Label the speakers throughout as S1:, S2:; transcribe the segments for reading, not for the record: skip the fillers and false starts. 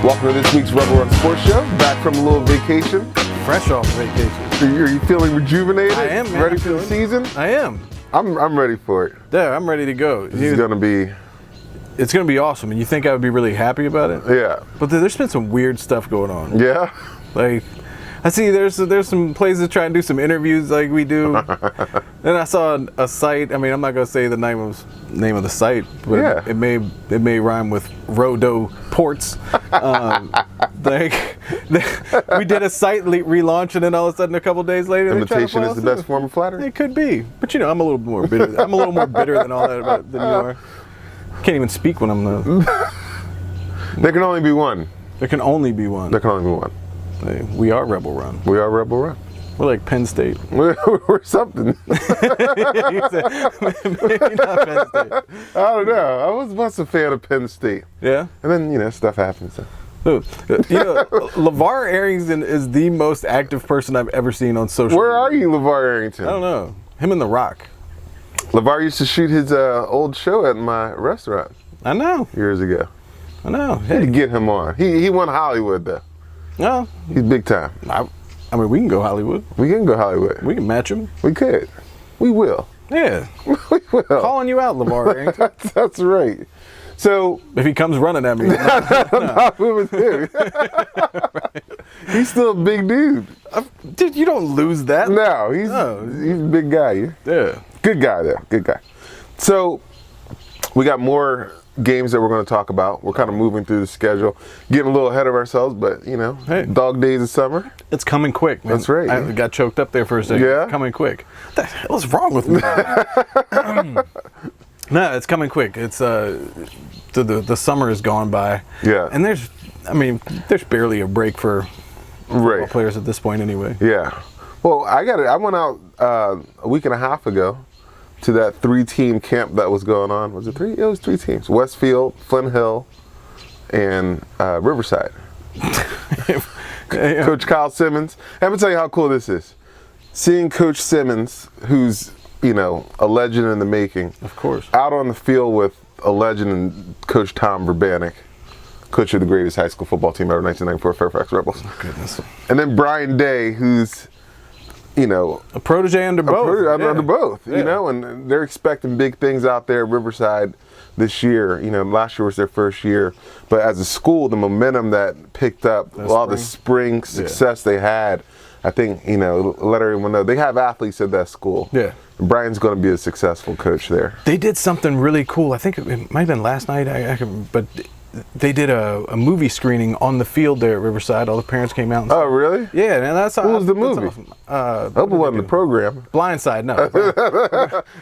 S1: Welcome to this week's Rebel Run Sports Show. Back from a little vacation.
S2: Fresh off vacation.
S1: Are you feeling rejuvenated?
S2: I am, man.
S1: Ready for the season?
S2: I am.
S1: I'm ready for it.
S2: Yeah, I'm ready to go.
S1: It's gonna be
S2: awesome. And you think I would be really happy about it?
S1: Yeah.
S2: But there's been some weird stuff going on.
S1: Yeah.
S2: Like, I see there's some places trying to do some interviews like we do. And I saw a site. I mean, I'm not gonna say the name of the site, but
S1: yeah.
S2: it may rhyme with Rodo Ports. We did a site relaunch, and then all of a sudden, a couple days later,
S1: imitation is the best form of flattery.
S2: It could be, but you know, I'm a little more bitter. I'm a little more bitter than all that than you are. Can't even speak when I'm the.
S1: There can only be one.
S2: There can only be one.
S1: There can only be one.
S2: Hey, we are Rebel Run.
S1: We are Rebel Run.
S2: We're like Penn State.
S1: We're something.
S2: Maybe not Penn State.
S1: I don't know. I was once a fan of Penn State.
S2: Yeah.
S1: And then stuff happens.
S2: You know, LeVar Arrington is the most active person I've ever seen on social
S1: Where
S2: media.
S1: are you, LeVar Arrington?
S2: I don't know. Him and The Rock.
S1: LeVar used to shoot his old show at my restaurant
S2: I know.
S1: years ago.
S2: I know.
S1: Had to
S2: Hey.
S1: get him on. He won Hollywood though.
S2: No.
S1: He's big time.
S2: I mean, we can go Hollywood.
S1: We can go Hollywood.
S2: We can match him.
S1: We could. We will.
S2: Yeah.
S1: We will.
S2: Calling you out, LeVar Arrington.
S1: That's right. So
S2: If he comes running at me.
S1: not with him. He's still a big dude.
S2: Dude, you don't lose that.
S1: No, he's a big guy.
S2: Yeah.
S1: Good guy though. Good guy. So we got more games that we're going to talk about. We're kind of moving through the schedule, getting a little ahead of ourselves, but
S2: Hey.
S1: dog days of summer.
S2: It's coming quick, man.
S1: That's right.
S2: I got choked up there for a second.
S1: Yeah?
S2: It's coming quick. What the hell's wrong with me? No, it's coming quick. It's the summer has gone by.
S1: Yeah.
S2: And there's barely a break for football players at this point anyway.
S1: Yeah. Well, I went out a week and a half ago to that 3-team camp that was going on. Was it 3? It was 3 teams. Westfield, Flint Hill, and Riverside. Coach Kyle Simmons. I'm going to tell you how cool this is. Seeing Coach Simmons, who's, a legend in the making.
S2: Of course.
S1: Out on the field with a legend and Coach Tom Verbanek, coach of the greatest high school football team ever, 1994 Fairfax Rebels.
S2: Oh, goodness.
S1: And then Brian Day, who's,
S2: a protege under both.
S1: under both,
S2: Yeah.
S1: and they're expecting big things out there at Riverside this year. Last year was their first year, but as a school, the momentum that picked up, the spring success they had, I think, let everyone know they have athletes at that school.
S2: Yeah.
S1: Brian's going to be a successful coach there.
S2: They did something really cool. I think it might have been last night. But they did a movie screening on the field there at Riverside. All the parents came out.
S1: Oh, really?
S2: Yeah, and that's
S1: What was the movie?
S2: Awesome.
S1: I hope it wasn't the program.
S2: Blindside, no.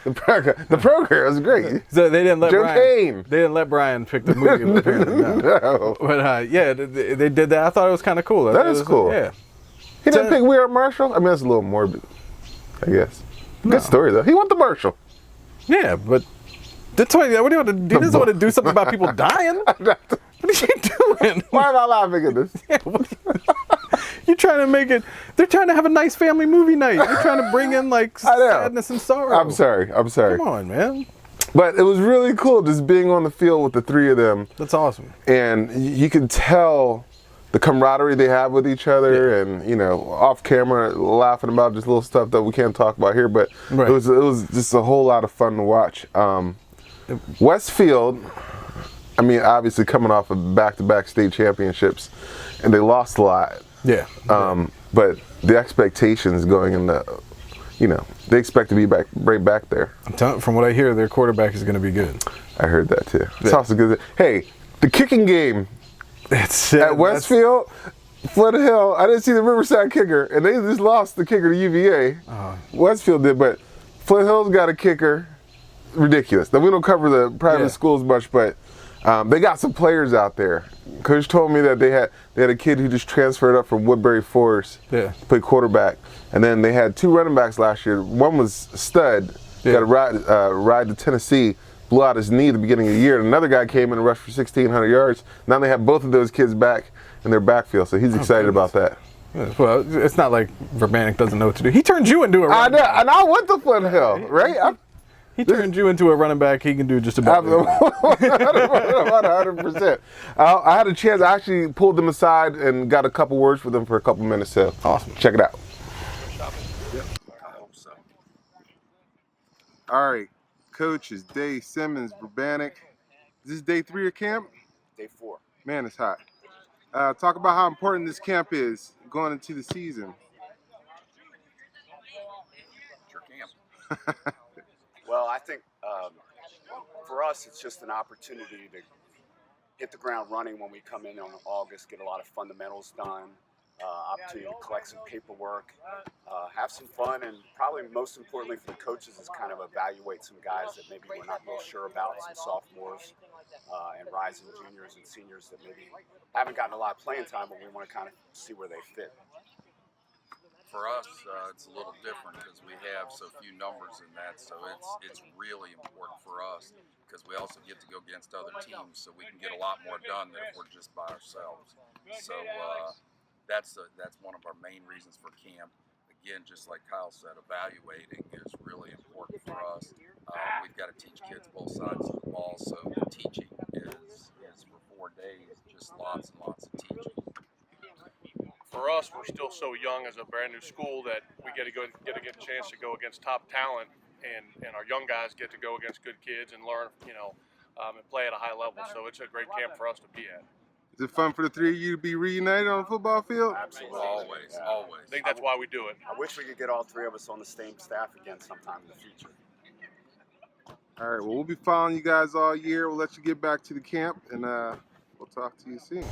S1: The program was great.
S2: So they didn't let
S1: Joe
S2: Brian.
S1: Kane.
S2: They didn't let Brian pick the movie. Apparently, no.
S1: No.
S2: But yeah, they did that. I thought it was kind of cool.
S1: That is cool.
S2: Yeah.
S1: He didn't pick We Are Marshall? I mean, that's a little morbid, I guess. Good story, though. He won the Marshall.
S2: Yeah, but that's why. What do you want to do? He doesn't want to do something about people dying. What are you doing?
S1: Why am I laughing at this?
S2: Yeah, you're trying to make it. They're trying to have a nice family movie night. You're trying to bring in like sadness and sorrow.
S1: I'm sorry.
S2: Come on, man.
S1: But it was really cool just being on the field with the 3 of them.
S2: That's awesome.
S1: And you could tell the camaraderie they have with each other, and off camera laughing about just little stuff that we can't talk about here. But it was just a whole lot of fun to watch. Westfield, I mean, obviously coming off of back-to-back state championships, and they lost a lot.
S2: Yeah.
S1: But the expectations going into, they expect to be right back there.
S2: From what I hear, their quarterback is going to be good.
S1: I heard that too. It's also good. Hey, the kicking game at Westfield, Flint Hill. I didn't see the Riverside kicker, and they just lost the kicker to UVA. Westfield did, but Flint Hill's got a kicker. Ridiculous. Now we don't cover the private schools much, but they got some players out there. Coach told me that they had a kid who just transferred up from Woodbury Forest to play quarterback, and then they had 2 running backs last year. One was Stud, got a ride to Tennessee, blew out his knee at the beginning of the year, and another guy came in and rushed for 1,600 yards. Now they have both of those kids back in their backfield, so he's excited about that.
S2: Well, it's not like Verbanek doesn't know what to do. He turned you into a running back.
S1: I know, and I went to Flint Hill, right?
S2: He turned you into a running back. He can do just about
S1: About 100%. I had a chance. I actually pulled them aside and got a couple words with them for a couple minutes. So
S2: Awesome.
S1: Check it out.
S3: Yep. I hope so.
S1: All right, Coach is Dave Simmons, Urbanic. Is this day 3 of camp?
S3: Day 4.
S1: Man, it's hot. Talk about how important this camp is going into the season.
S3: Your camp. Well, I think for us, it's just an opportunity to hit the ground running when we come in August, get a lot of fundamentals done, opportunity to collect some paperwork, have some fun, and probably most importantly for the coaches is kind of evaluate some guys that maybe we're not real sure about, some sophomores and rising juniors and seniors that maybe haven't gotten a lot of playing time, but we want to kind of see where they fit.
S4: For us, it's a little different because we have so few numbers in that, so it's really important for us because we also get to go against other teams, so we can get a lot more done than if we're just by ourselves. So that's one of our main reasons for camp. Again, just like Kyle said, evaluating is really important for us. We've got to teach kids both sides of the ball, so teaching is for 4 days, just lots and lots of teaching.
S5: For us, we're still so young as a brand new school that we get a chance to go against top talent, and our young guys get to go against good kids and learn, and play at a high level. So it's a great camp for us to be at.
S1: Is it fun for the 3 of you to be reunited on a football field?
S3: Absolutely.
S4: Always.
S5: I think that's why we do it.
S3: I wish we could get all 3 of us on the same staff again sometime in the future.
S1: All right, well, we'll be following you guys all year. We'll let you get back to the camp, and we'll talk to you soon.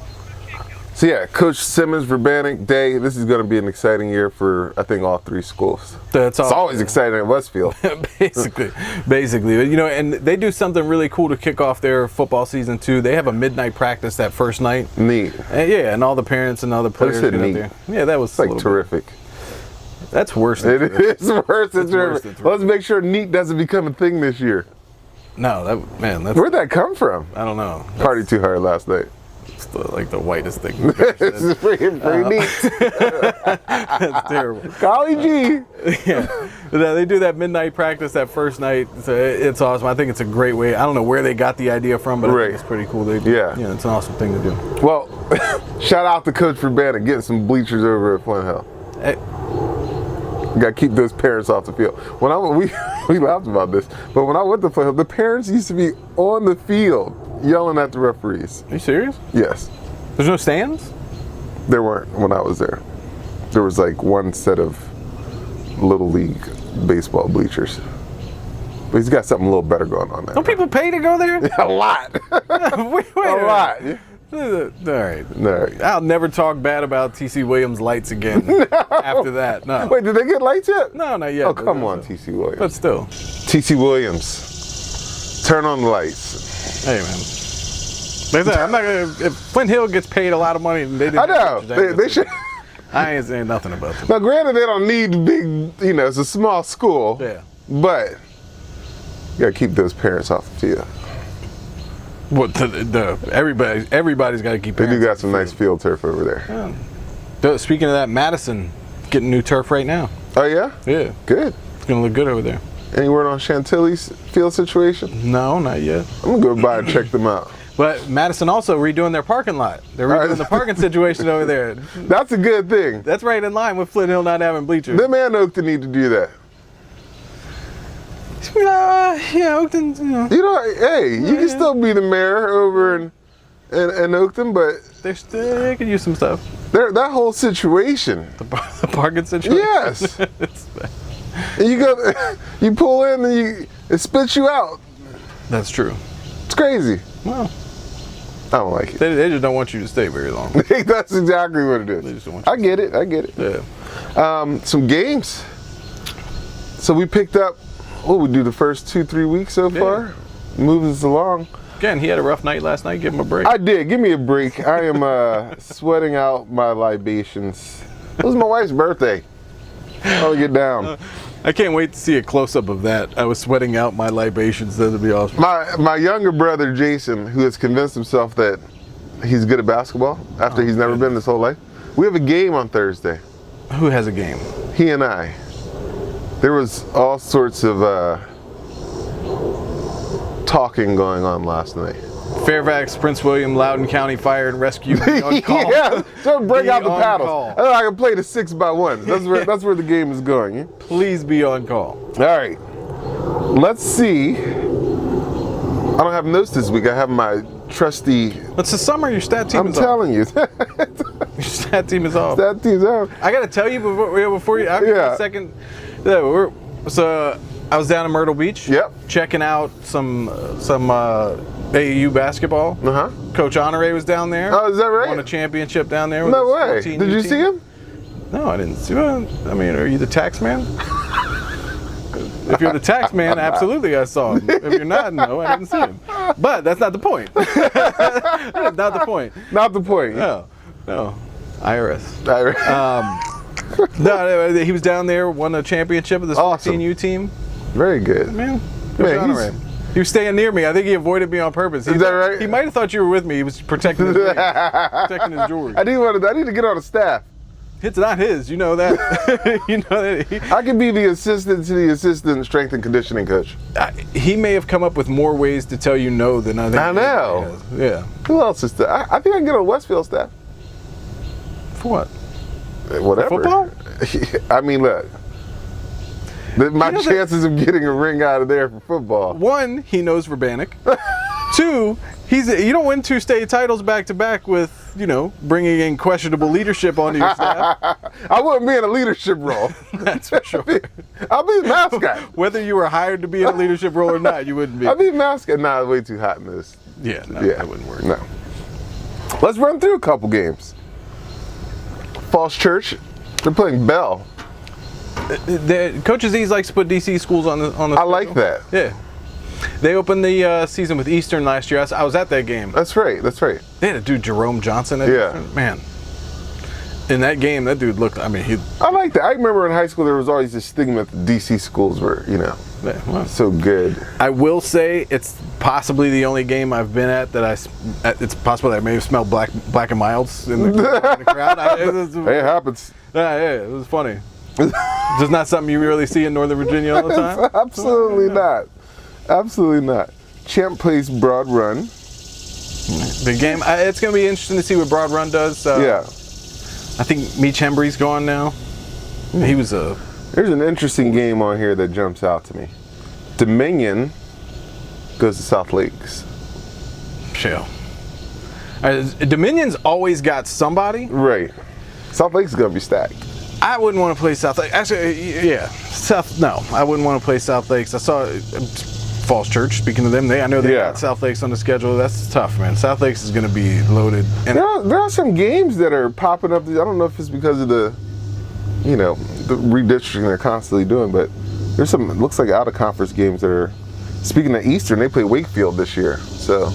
S1: So yeah, Coach Simmons, Urbanic, Day. This is going to be an exciting year for, I think, all 3 schools.
S2: That's
S1: It's always exciting at Westfield.
S2: basically. And they do something really cool to kick off their football season too. They have a midnight practice that first night.
S1: Neat.
S2: And all the parents and all the players
S1: said
S2: get up
S1: neat.
S2: there. Yeah, that was
S1: It's like terrific.
S2: That's worse than
S1: It
S2: terrific.
S1: is worse than
S2: It's worse
S1: terrific.
S2: than terrific.
S1: Let's make sure neat doesn't become a thing this year.
S2: No, that's
S1: Where'd that come from?
S2: I don't know.
S1: Party too hard last night.
S2: It's the whitest thing.
S1: This is pretty neat.
S2: That's terrible.
S1: Golly gee.
S2: Yeah, they do that midnight practice that first night. So it's awesome. I think it's a great way. I don't know where they got the idea from, but I
S1: Right.
S2: think it's pretty cool. It's an awesome thing to do.
S1: Well, shout out to Coach Urbanic getting some bleachers over at Flint Hill.
S2: Hey,
S1: You got to keep those parents off the field. When we laughed about this, but when I went to Flint Hill, the parents used to be on the field yelling at the referees.
S2: are you serious?
S1: Yes,
S2: There's no stands?
S1: there weren't when I was there. There was like one set of Little League baseball bleachers. But he's got something a little better going on there.
S2: Don't people pay to go there?
S1: A lot.
S2: wait
S1: A lot.
S2: All right.
S1: No.
S2: I'll never talk bad about TC Williams lights again after that. No.
S1: Wait, did they get lights yet?
S2: No, not yet.
S1: Oh, come on, TC Williams.
S2: But still.
S1: TC Williams, turn on the lights.
S2: Hey, man. Like I said, I'm not gonna. If Flint Hill gets paid a lot of money, and they didn't.
S1: I know. They should.
S2: I ain't saying nothing about them.
S1: Now, granted, they don't need big, it's a small school.
S2: Yeah.
S1: But you got to keep those parents off the field.
S2: What everybody's got to keep.
S1: They do
S2: parents
S1: got
S2: off
S1: some
S2: the
S1: nice field turf over there.
S2: field. Speaking of that, Madison getting new turf right now.
S1: Oh, yeah?
S2: Yeah,
S1: Good.
S2: it's gonna look good over there.
S1: Any word on Chantilly's field situation?
S2: No, not yet.
S1: I'm going to go by and check them out.
S2: But Madison also redoing their parking lot. They're redoing the parking situation over there.
S1: That's a good thing.
S2: That's right in line with Flint Hill not having bleachers.
S1: Them and Oakton need to do that.
S2: Yeah, Oakton.
S1: Hey, you can still be the mayor over in Oakton, but
S2: They could use some stuff.
S1: that whole situation.
S2: The parking situation.
S1: Yes. And you pull in and it spits you out.
S2: That's true.
S1: It's crazy.
S2: Well,
S1: I don't like it.
S2: they just don't want you to stay very long.
S1: That's exactly what it
S2: They
S1: is.
S2: just don't want you
S1: I get it.
S2: Yeah.
S1: Some games. So we picked up, we do the first 2-3 weeks so far. Moving us along.
S2: Again, he had a rough night last night. Give him a break.
S1: I did. Give me a break. I am sweating out my libations. It was my wife's birthday. I'll get down.
S2: I can't wait to see a close-up of that. I was sweating out my libations. That'd be awesome.
S1: My younger brother, Jason, who has convinced himself that he's good at basketball after he's never been his whole life. We have a game on Thursday.
S2: Who has a game?
S1: He and I. There was all sorts of talking going on last night.
S2: Fairfax, Prince William, Loudoun County Fire and Rescue be on call.
S1: Yeah, so break
S2: Be
S1: out the
S2: on
S1: paddles.
S2: call.
S1: I can play the 6x1. That's where the game is going. Yeah?
S2: Please be on call.
S1: All right. Let's see. I don't have notes this week. I have my trusty.
S2: It's the summer. Your stat team
S1: I'm
S2: is
S1: telling you.
S2: off. Your stat team is off.
S1: That team's out.
S2: I got to tell you before you. I'll give you
S1: Yeah.
S2: a second. Yeah, so I was down in Myrtle Beach.
S1: Yep.
S2: Checking out some AAU basketball.
S1: Uh-huh.
S2: Coach Honore was down there.
S1: Oh, is that right?
S2: Won a championship down there. With
S1: No
S2: his
S1: way.
S2: 14
S1: Did you
S2: team.
S1: see him?
S2: No, I didn't see him. I mean, are you the tax man? If you're the tax man, absolutely I saw him. If you're not, no, I didn't see him. But that's not the point. That's not the point.
S1: Not the point.
S2: No. IRS.
S1: All right.
S2: No, he was down there, won a championship with this
S1: Awesome.
S2: 14U team.
S1: Very good.
S2: Man,
S1: Man,
S2: Honore. He was staying near me. I think he avoided me on purpose.
S1: Is that right?
S2: He might have thought you were with me. He was protecting his ring, protecting his jewelry.
S1: I need to get on the staff.
S2: It's not his. You know that. You know that.
S1: I can be the assistant to the assistant strength and conditioning coach.
S2: He may have come up with more ways to tell you no than I think.
S1: I know.
S2: He has. Yeah.
S1: Who else is there? I think I can get on Westfield staff.
S2: For what?
S1: Whatever.
S2: Football?
S1: I mean, look. My
S2: You know
S1: chances of getting a ring out of there for football.
S2: One, he knows Verbanik. Two, you don't win 2 state titles back to back with, bringing in questionable leadership onto your staff.
S1: I wouldn't be in a leadership role.
S2: That's for sure.
S1: I'll be a mascot.
S2: Whether you were hired to be in a leadership role or not, you wouldn't be.
S1: I'll be a mascot. Nah, it's way too hot in this.
S2: Yeah, no,
S1: Yeah,
S2: that wouldn't work.
S1: No. Let's run through a couple games. Falls Church, they're playing Bell.
S2: Coach Aziz likes to put DC schools on the.
S1: I like that.
S2: Yeah. They opened the season with Eastern last year. I was at that game.
S1: That's right.
S2: They had a dude, Jerome Johnson. At
S1: Yeah.
S2: Eastern. Man. In that game, that dude looked. I mean,
S1: I like that. I remember in high school there was always this stigma that the DC schools were,
S2: yeah, well,
S1: so good.
S2: I will say it's possibly the only game I've been at that it's possible that I may have smelled black and milds in the crowd.
S1: Hey, it happens.
S2: Yeah, it was funny. Just not something you really see in Northern Virginia all the time.
S1: Absolutely not. Absolutely not. Champ plays Broad Run.
S2: The game. It's going to be interesting to see what Broad Run does.
S1: Yeah.
S2: I think Meech Hembry's gone now. He was a.
S1: There's an interesting game on here that jumps out to me. Dominion goes to South Lakes.
S2: Shell. Dominion's always got somebody.
S1: Right. South Lakes is going to be stacked.
S2: I wouldn't want to play South Lakes. Actually, yeah. No, I wouldn't want to play South Lakes. I saw Falls Church, speaking of them, I know they got South Lakes on the schedule. That's tough, man. South Lakes is going to be loaded. And
S1: There are some games that are popping up. I don't know if it's because of the redistricting they're constantly doing, but there's some, it looks like out-of-conference games that are, speaking of Eastern, they play Wakefield this year, so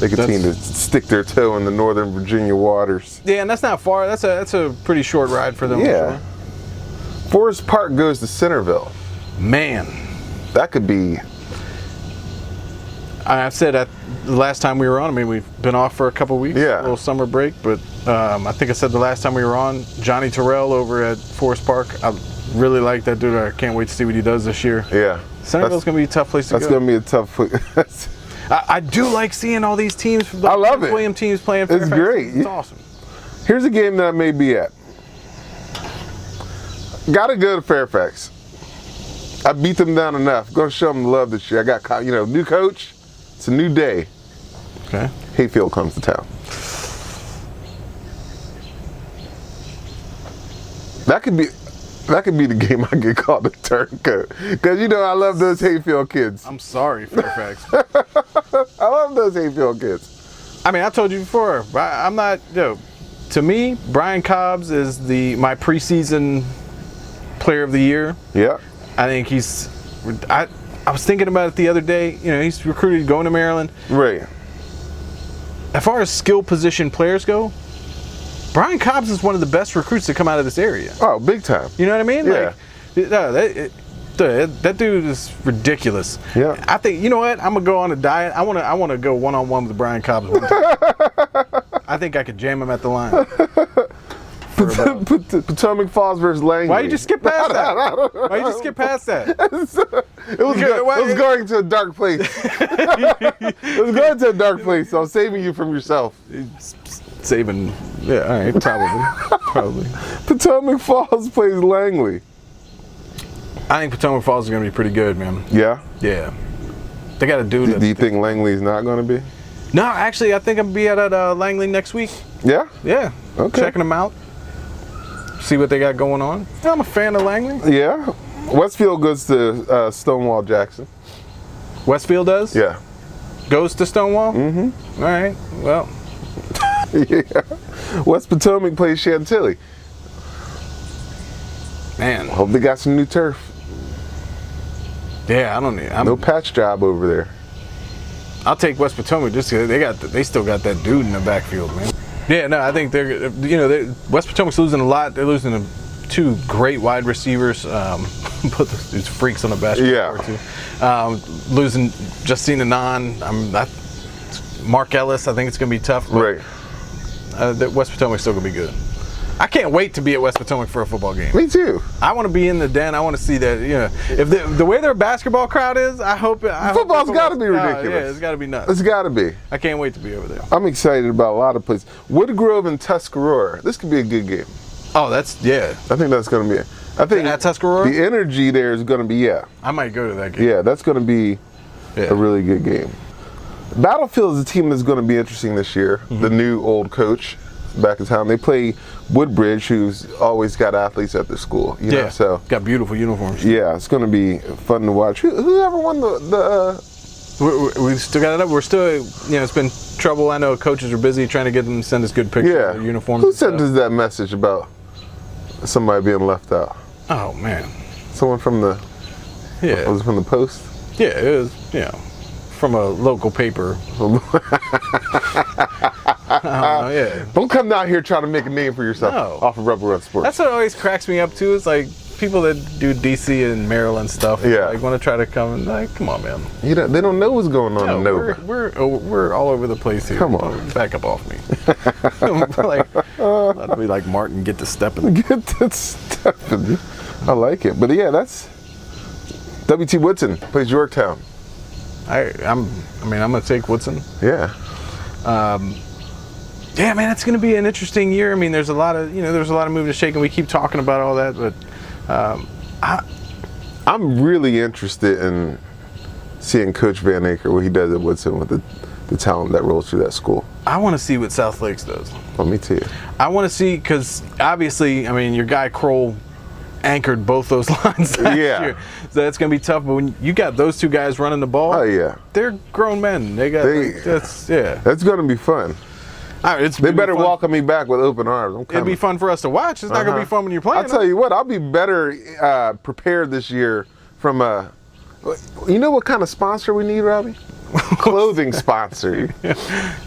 S1: they continue to stick their toe in the Northern Virginia waters.
S2: yeah, and that's not far. That's a pretty short ride for them.
S1: Yeah. Forest Park goes to Centerville.
S2: Man.
S1: That could be...
S2: I've said that the last time we were on, I mean, we've been off for a couple weeks,
S1: Yeah.
S2: a little summer break, but I think I said the last time we were on, Johnny Terrell over at Forest Park, I really like that dude. I can't wait to see what he does this year.
S1: Yeah.
S2: Centerville's going to be a tough place to go.
S1: That's going to be a tough...
S2: I do like seeing all these teams,
S1: I love it.
S2: William teams playing
S1: It's
S2: Fairfax.
S1: great.
S2: It's awesome.
S1: Here's a game that I may be at. Gotta go to Fairfax. I beat them down enough. Gonna show them love this year. I got, new coach. It's a new day.
S2: Okay.
S1: Hayfield comes to town. That could be the game I get called the turncoat. Because I love those Hayfield kids.
S2: I'm sorry, Fairfax.
S1: I love those Hayfield kids.
S2: I mean, I told you before, I'm not, to me, Brian Cobbs is my preseason player of the year.
S1: Yeah.
S2: I think I was thinking about it the other day. He's recruited going to Maryland.
S1: Right.
S2: As far as skill position players go, Brian Cobbs is one of the best recruits to come out of this area.
S1: Oh, big time.
S2: You know what I mean?
S1: Yeah.
S2: That dude is ridiculous.
S1: Yeah.
S2: I think, you know what? I'm gonna go on a diet. I want to go one-on-one with Brian Cobbs one time. I think I could jam him at the line. for about.
S1: Potomac Falls versus Langley.
S2: Why you just skip past that? Why you just skip past that?
S1: It was going to a dark place. It was going to a dark place. So I'm saving you from yourself.
S2: Saving, yeah, all right, probably.
S1: Potomac Falls plays Langley.
S2: I think Potomac Falls is going to be pretty good, man.
S1: Yeah?
S2: Yeah. They got a dude.
S1: Do you think Langley's not going to be?
S2: No, actually, I think I'm going to be at Langley next week.
S1: Yeah?
S2: Yeah.
S1: Okay.
S2: Checking them out. See what they got going on. I'm a fan of Langley.
S1: Yeah. Westfield goes to Stonewall Jackson.
S2: Westfield does?
S1: Yeah.
S2: Goes to Stonewall? Mm-hmm. All right. Well.
S1: Yeah. West Potomac plays Chantilly.
S2: Man.
S1: Hope they got some new turf.
S2: Yeah, I don't need.
S1: No patch job over there.
S2: I'll take West Potomac just because they still got that dude in the backfield, man. Yeah, no, I think West Potomac's losing a lot. They're losing two great wide receivers. Put these freaks on the basketball court too. Losing Justine Anon. Mark Ellis. I think it's going to be tough.
S1: Right.
S2: West Potomac's still going to be good. I can't wait to be at West Potomac for a football game.
S1: Me too.
S2: I want to be in the den. I want to see that. If the way their basketball crowd is, I hope
S1: football's got to be ridiculous.
S2: Yeah, it's got to be nuts.
S1: It's got to be.
S2: I can't wait to be over there.
S1: I'm excited about a lot of places. Woodgrove and Tuscarora. This could be a good game.
S2: Oh, that's
S1: I think that's going to be it. I think
S2: at Tuscarora,
S1: the energy there is going to be
S2: I might go to that game.
S1: Yeah, that's going to be a really good game. Battlefield is a team that's going to be interesting this year. Mm-hmm. The new old coach back in town. They play Woodbridge, who's always got athletes at their school. You know, so
S2: got beautiful uniforms.
S1: Yeah, it's going to be fun to watch. Whoever won the
S2: we still got it up. We're still, it's been trouble. I know coaches are busy trying to get them to send us good pictures of their uniforms.
S1: Who sent us that message about somebody being left out?
S2: Oh man,
S1: someone from the was it from the Post?
S2: Yeah, it was. From a local paper.
S1: Don't come down here trying to make a name for yourself off of Rebel Run Sports.
S2: That's what always cracks me up too. Is like people that do DC and Maryland stuff. Like want to try to come and like, come on, man.
S1: They don't know what's going on in Nova.
S2: We're all over the place here.
S1: Come on,
S2: back up off me. Let me like Martin get to stepping.
S1: Get to stepping. I like it, but yeah, that's W.T. Woodson plays Yorktown.
S2: I'm gonna take Woodson.
S1: Yeah.
S2: Yeah, man, it's gonna be an interesting year. I mean, there's a lot of moving and shaking. We keep talking about all that, but
S1: I'm really interested in seeing Coach Van Aker, what he does at Woodson with the talent that rolls through that school.
S2: I want to see what South Lakes does.
S1: Well, me too.
S2: I want to see, because obviously, your guy Kroll anchored both those lines last year. So that's going to be tough. But when you got those two guys running the ball, they're grown men. That's
S1: going to be fun. They better welcome me back with open arms.
S2: It'll be fun for us to watch. It's not going to be fun when you're playing.
S1: I'll tell you what, I'll be better prepared this year from you know what kind of sponsor we need, Robbie? Clothing sponsor.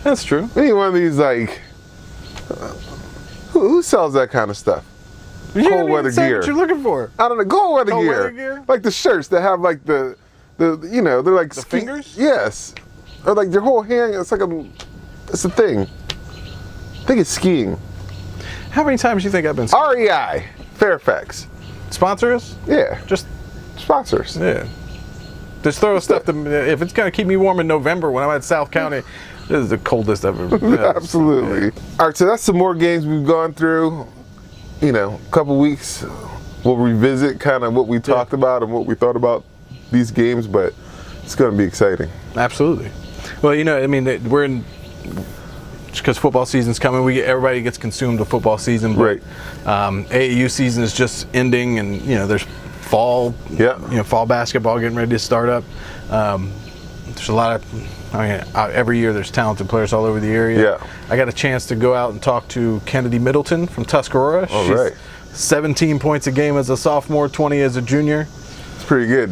S2: That's true.
S1: We need one of these, like, who sells that kind of stuff?
S2: Cold weather gear. What you're looking for?
S1: I don't know. Cold weather gear. Like the shirts that have like the they're like
S2: the fingers.
S1: Yes, or like your whole hand. It's like it's a thing. I think it's skiing.
S2: How many times do you think I've been?
S1: REI Fairfax.
S2: Sponsor us?
S1: Yeah.
S2: Just
S1: sponsors.
S2: Yeah. Just throw stuff if it's gonna keep me warm in November when I'm at South County. This is the coldest I've ever been.
S1: Absolutely. All right, so that's some more games we've gone through. A couple weeks, we'll revisit kind of what we talked about and what we thought about these games, but it's going to be exciting.
S2: Absolutely. Well, we're in, because football season's coming, everybody gets consumed with football season. But,
S1: right.
S2: AAU season is just ending, and there's fall. Fall basketball getting ready to start up. There's a lot of, every year there's talented players all over the area.
S1: Yeah.
S2: I got a chance to go out and talk to Kennedy Middleton from Tuscarora.
S1: She's
S2: 17 points a game as a sophomore, 20 as a junior.
S1: It's pretty good.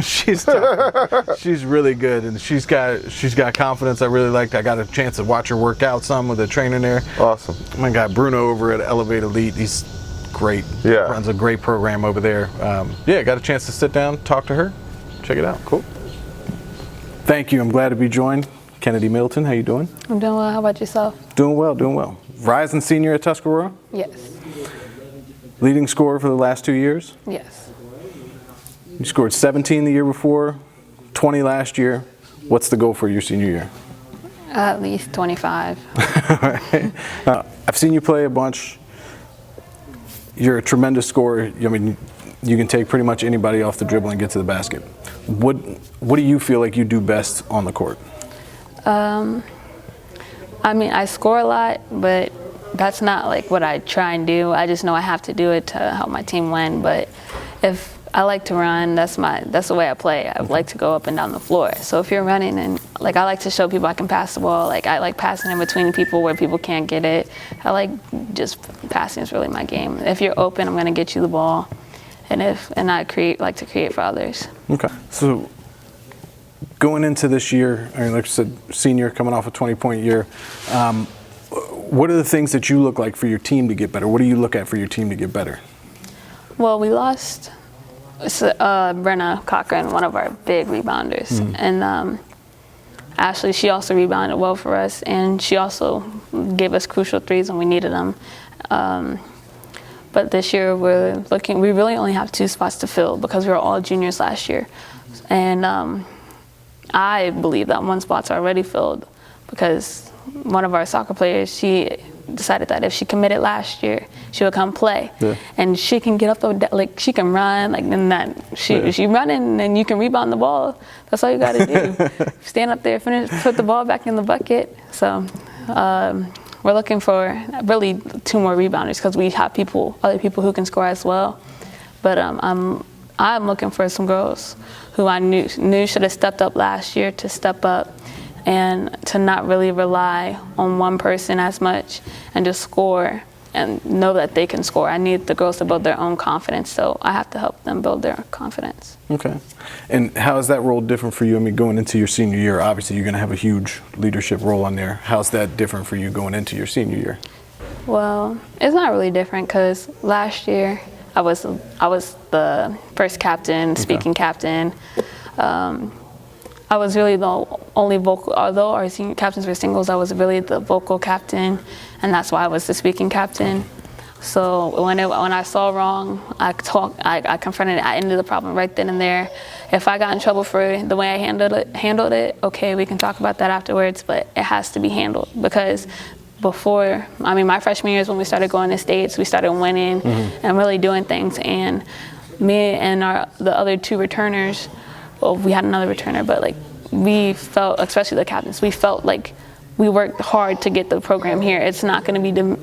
S2: She's tough. She's really good, and she's got confidence. I really liked. I got a chance to watch her work out some with a trainer there.
S1: Awesome.
S2: My guy Bruno over at Elevate Elite, he's great.
S1: Yeah.
S2: Runs a great program over there. Got a chance to sit down, talk to her. Check it out. Cool. Thank you. I'm glad to be joined. Kennedy Middleton, how you doing?
S6: I'm doing well. How about yourself?
S2: Doing well. rising senior at Tuscarora,
S6: Yes.
S2: leading scorer for the last 2 years.
S6: Yes.
S2: You scored 17 the year before, 20 last year. What's the goal for your senior year?
S6: At least 25.
S2: I've seen you play a bunch. You're a tremendous scorer. I mean, you can take pretty much anybody off the dribble and get to the basket. What do you feel like you do best on the court?
S6: I mean, I score a lot, but that's not like what I try and do. I just know I have to do it to help my team win. But if I like to run, that's the way I play. I like to go up and down the floor. So if you're running, and like I like to show people I can pass the ball. Like I like passing in between people where people can't get it. I like just passing is really my game. If you're open, I'm gonna get you the ball, and I like to create for others.
S2: Okay. So going into this year, I mean, like I said, senior coming off a 20-point year, what are the things that you look like for your team to get better? What do you look at for your team to get better?
S6: Well, we lost Brenna Cochran, one of our big rebounders, and Ashley, she also rebounded well for us, and she also gave us crucial threes when we needed them. But this year we really only have 2 spots to fill because we were all juniors last year, and I believe that 1 spot's already filled because one of our soccer players, she decided that if she committed last year, she would come play. Yeah. And she can get up, like she can run, like then that she running and you can rebound the ball. That's all you got to do. Stand up there, finish, put the ball back in the bucket. So we're looking for really 2 more rebounders because we have other people who can score as well. But I'm looking for some girls who I knew should have stepped up last year to step up and to not really rely on one person as much and just score and know that they can score. I need the girls to build their own confidence, so I have to help them build their confidence.
S2: Okay. And how is that role different for you? I mean, going into your senior year, obviously you're going to have a huge leadership role on there. How's that different for you going into your senior year?
S6: Well, it's not really different because last year I was the first captain, speaking captain. I was really the only vocal, although our senior captains were singles, I was really the vocal captain, and that's why I was the speaking captain. So when I saw wrong, I confronted it. I ended the problem right then and there. If I got in trouble for the way I handled it, okay, we can talk about that afterwards, but it has to be handled because before, I mean, my freshman year is when we started going to states, we started winning and really doing things, and me and the other 2 returners, well, we had another returner, but like we felt, especially the captains, we felt like we worked hard to get the program here. It's not going to be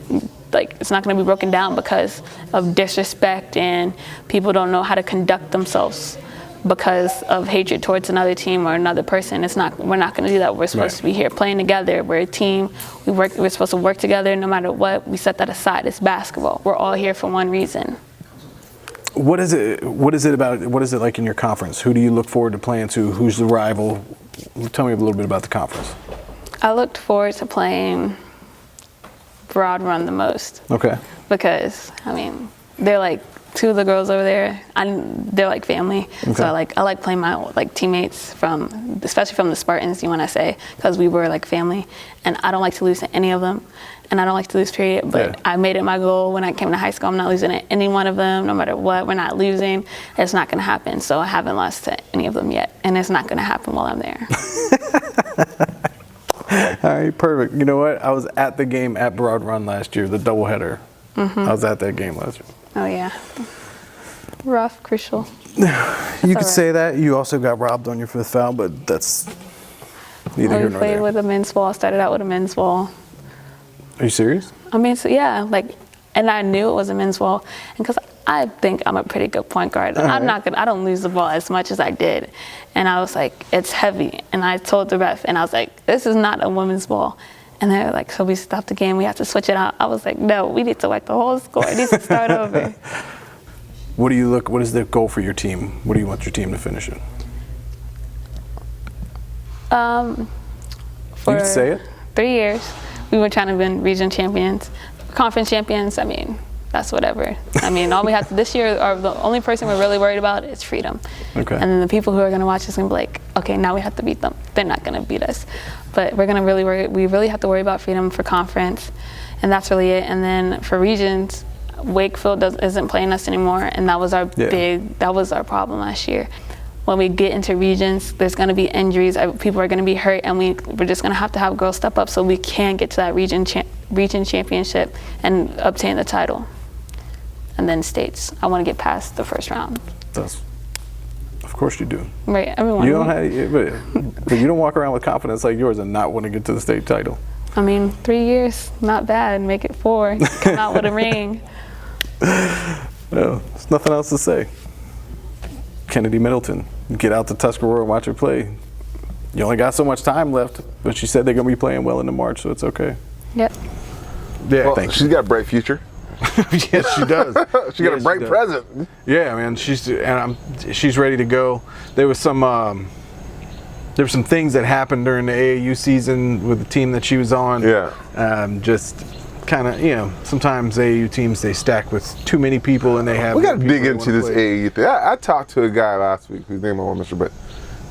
S6: it's not going to be broken down because of disrespect and people don't know how to conduct themselves because of hatred towards another team or another person. We're not going to do that. We're supposed to be here playing together. We're a team. We're supposed to work together no matter what. We set that aside. It's basketball. We're all here for one reason.
S2: What is it about? What is it like in your conference? Who do you look forward to playing to? Who's the rival? Tell me a little bit about the conference.
S6: I looked forward to playing Broad Run the most. Okay. Because I mean, they're like 2 of the girls over there. They're like family. Okay. So I like playing my teammates especially from the Spartans. You want to say because we were like family, and I don't like to lose to any of them. And I don't like to lose, period. But I made it my goal when I came to high school. I'm not losing to any one of them, no matter what. We're not losing. It's not going to happen. So I haven't lost to any of them yet. And it's not going to happen while I'm there.
S2: All right, perfect. You know what? I was at the game at Broad Run last year, the doubleheader. I was at that game last year.
S6: Oh, yeah. Rough, crucial.
S2: You could say that. You also got robbed on your 5th foul, but that's neither here nor there.
S6: We played with a men's ball. Started out with a men's ball.
S2: Are you serious?
S6: I mean, so yeah, and I knew it was a men's ball, and because I think I'm a pretty good point guard. I don't lose the ball as much as I did, and I was like, it's heavy, and I told the ref, and I was like, this is not a women's ball, and they're like, so we stopped the game, we have to switch it out. I was like, no, we need to wipe the whole score. It needs to start over.
S2: What is the goal for your team? What do you want your team to finish in?
S6: For
S2: you can say it.
S6: 3 years. We were trying to win region champions, conference champions. I mean, that's whatever. I mean, all we have to this year, or the only person we're really worried about is freedom. Okay. And then the people who are going to watch us going to be like, okay, now we have to beat them. They're not going to beat us. But we're going to we really have to worry about freedom for conference. and that's really it. And then for regions, Wakefield isn't playing us anymore, and that was our problem last year. When we get into regions, there's going to be injuries, people are going to be hurt, and we're just going to have girls step up so we can get to that region championship and obtain the title. And then states, I want to get past the first round.
S2: Of course you do.
S6: Right, everyone.
S2: You don't but you don't walk around with confidence like yours and not want to get to the state title.
S6: I mean, 3 years, not bad. Make it 4. Come out with a ring.
S2: No, there's nothing else to say. Kennedy Middleton, get out to Tuscarora and watch her play. You only got so much time left, but she said they're going to be playing well into March, so it's okay.
S6: Yep.
S2: Yeah,
S1: Well, she's got a bright future.
S2: Yes, she does.
S1: She got a bright present.
S2: Yeah, man, she's ready to go. There were some things that happened during the AAU season with the team that she was on.
S1: Yeah.
S2: Just kind of, sometimes AAU teams, they stack with too many people and they have.
S1: We got to dig into this AAU thing. I talked to a guy last week whose name I won't mention, but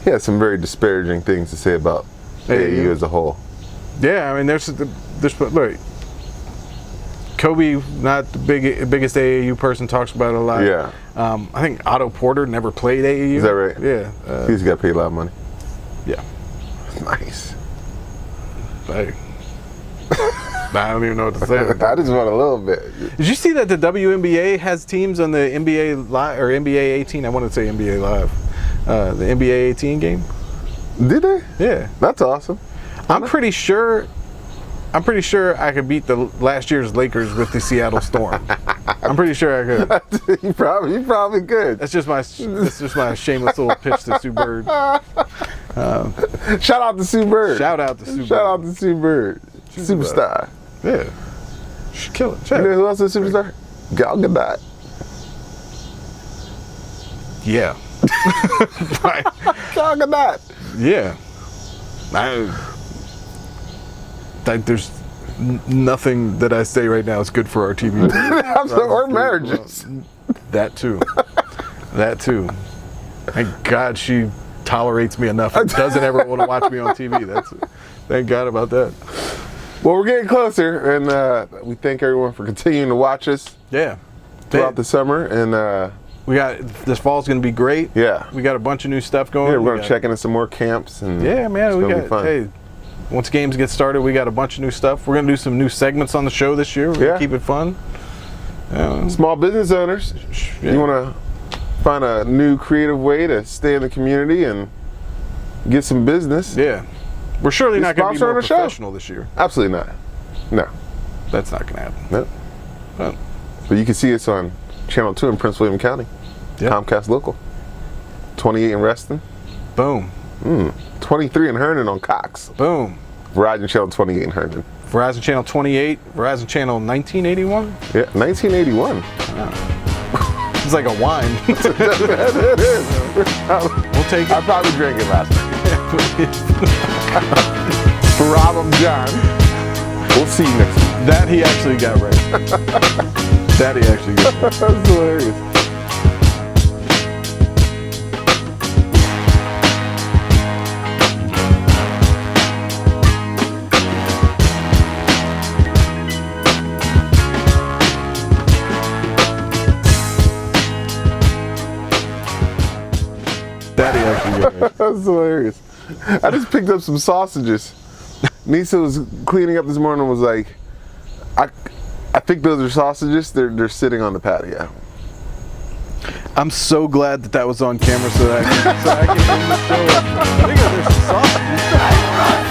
S1: he had some very disparaging things to say about AAU as a whole.
S2: Yeah, I mean, there's look, Kobe, not the biggest AAU person, talks about it a lot.
S1: Yeah.
S2: I think Otto Porter never played AAU.
S1: Is that right?
S2: Yeah.
S1: He's got paid a lot of money.
S2: Yeah.
S1: Nice.
S2: Hey. I don't even know what to say.
S1: I just want a little bit.
S2: Did you see that the WNBA has teams on the NBA Live or NBA 18? I want to say NBA Live. The NBA 18 game.
S1: Did they?
S2: Yeah.
S1: That's awesome.
S2: I'm pretty sure I could beat the last year's Lakers with the Seattle Storm. I'm pretty sure I could.
S1: you probably could.
S2: That's just my shameless little pitch to Sue Bird.
S1: Shout out to Sue Bird.
S2: Shout out to Sue Bird.
S1: Shout out to Sue Bird. Superstar.
S2: Yeah. She kill it.
S1: You know who else is a superstar? Gal Gadot.
S2: Yeah.
S1: Gal Gadot.
S2: Yeah. There's nothing that I say right now is good for our TV.
S1: Or marriages.
S2: That too. That too. Thank God she tolerates me enough and doesn't ever want to watch me on TV. Thank God about that.
S1: Well, we're getting closer, and we thank everyone for continuing to watch us.
S2: Yeah.
S1: Throughout the summer, and
S2: we got this fall's going to be great.
S1: Yeah.
S2: We got a bunch of new stuff going.
S1: Yeah, we're going to check into some more camps, and
S2: yeah, man,
S1: we got.
S2: Hey, once games get started, we got a bunch of new stuff. We're going to do some new segments on the show this year. We're going to keep it fun.
S1: Small business owners, you want to find a new creative way to stay in the community and get some business.
S2: Yeah. We're surely not going to be more professional this year.
S1: Absolutely not. No.
S2: That's not going to happen.
S1: No. But you can see us on Channel 2 in Prince William County. Yeah. Comcast Local. 28 in Reston.
S2: Boom.
S1: 23 in Herndon on Cox.
S2: Boom.
S1: Verizon Channel 28 in Herndon.
S2: Verizon Channel 28. Verizon Channel 1981?
S1: Yeah, 1981.
S2: Wow. It's like a wine.
S1: It is.
S2: We'll take it.
S1: I probably drank it last night. For Rob, I'm John. We'll see you next week.
S2: That he actually got right. That he actually got right.
S1: That's hilarious. That's hilarious. I just picked up some sausages. Nisa was cleaning up this morning and was like, I think those are sausages. They're sitting on the patio.
S2: I'm so glad that was on camera so that I can end the show. I think there's some sausages.